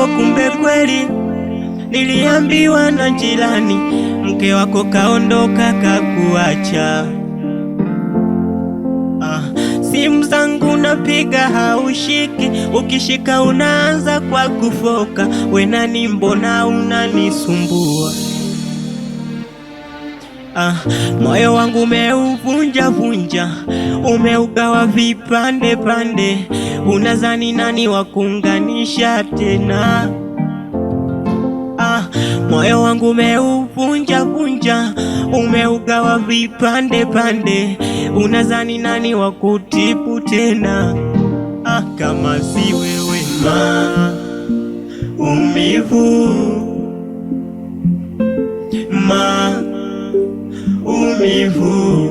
kumbe kweli niliambiwa na jirani, mke wako kaondoka kakuacha. Simu zangu napiga haushiki, ukishika unaanza kwa kufoka. We nani, mbona unanisumbua? Moyo wangu umeuvunja vunja, umeugawa vipande pande. Unazani nani wa kuunganisha tena? Moyo wangu umeuvunja vunja, umeugawa vipande pande. Unazani nani wa kutibu tena? Kama si wewe maumivu, maumivu,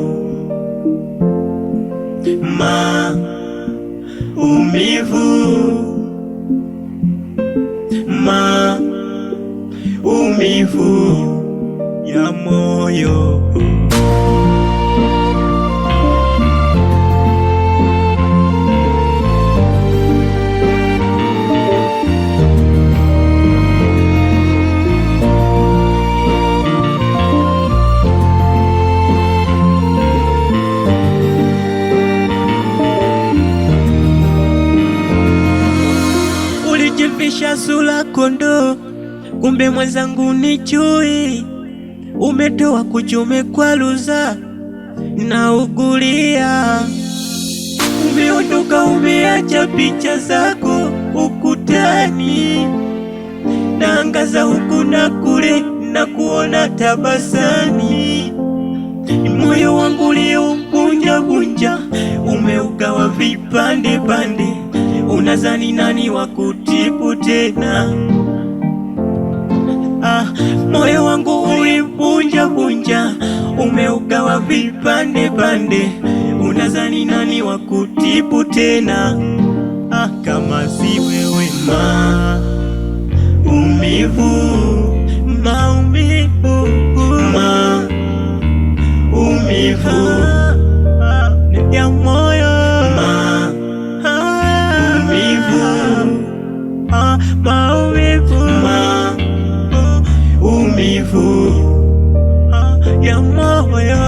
maumivu, maumivu ya moyo. Ulijifisha sura kondoo, kumbe mwenzangu ni chui. Umetoa kuchume kwa luza na ugulia. Umeondoka umeacha picha zako ukutani, naangaza huku na kule na kuona tabasani. Moyo wangu uliovunja vunja, umeugawa vipande pande. Unazani nani wa kutibu tena? Moyo wangu ulivunja vunja, umeugawa vipande pande. Unazani nani wa kutibu tena? Kama si wewe maumivu, maumivu, maumivu ya moyo, maumivu, maumivu, maumivu ya moyo.